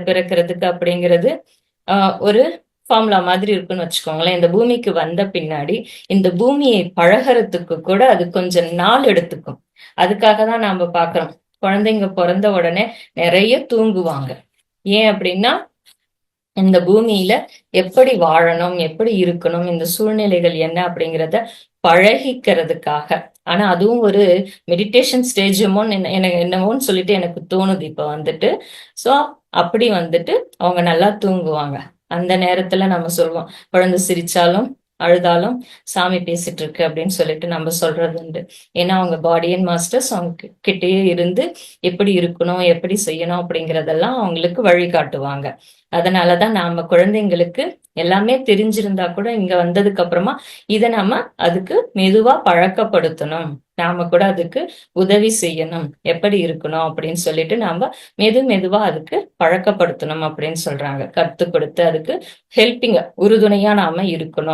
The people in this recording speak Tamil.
பிறக்கிறதுக்கு அப்படிங்கிறது ஒரு ஃபார்முலா மாதிரி இருக்குன்னு வச்சுக்கோங்களேன். இந்த பூமிக்கு வந்த பின்னாடி இந்த பூமியை பழகறதுக்கு கூட அது கொஞ்சம் நாள் எடுத்துக்கும். அதுக்காக தான் நாம பார்க்கிறோம். குழந்தைங்க பிறந்த உடனே நிறைய தூங்குவாங்க. ஏன் அப்படின்னா இந்த பூமியில எப்படி வாழணும், எப்படி இருக்கணும், இந்த சூழ்நிலைகள் என்ன அப்படிங்கிறத பழகிக்கிறதுக்காக. ஆனா அதுவும் ஒரு மெடிடேஷன் ஸ்டேஜுமோன்னு எனக்கு என்னமோன்னு சொல்லிட்டு எனக்கு தோணுது இப்ப வந்துட்டு. சோ அப்படி வந்துட்டு அவங்க நல்லா தூங்குவாங்க. அந்த நேரத்துல நம்ம சொல்லுவோம், குழந்தை சிரிச்சாலும் அழுதாலும் சாமி பேசிட்டு இருக்கு அப்படின்னு சொல்லிட்டு நம்ம சொல்றது உண்டு. ஏன்னா அவங்க பாடி அண்ட் மாஸ்டர்ஸ் அவங்க கிட்டேயே இருந்து எப்படி இருக்கணும், எப்படி செய்யணும் அப்படிங்கறதெல்லாம் அவங்களுக்கு வழிகாட்டுவாங்க. அதனாலதான் நாம குழந்தைங்களுக்கு எல்லாமே தெரிஞ்சிருந்தா கூட இங்க வந்ததுக்கு அப்புறமா இதை நாம அதுக்கு மெதுவா பழக்கப்படுத்தணும். நாம கூட அதுக்கு உதவி செய்யணும், எப்படி இருக்கணும் அப்படின்னு சொல்லிட்டு நாம மெதுவா அதுக்கு பழக்கப்படுத்தணும் அப்படின்னு சொல்றாங்க. கத்து கொடுத்து அதுக்கு ஹெல்பிங்க உறுதுணையா நாம இருக்கணும்.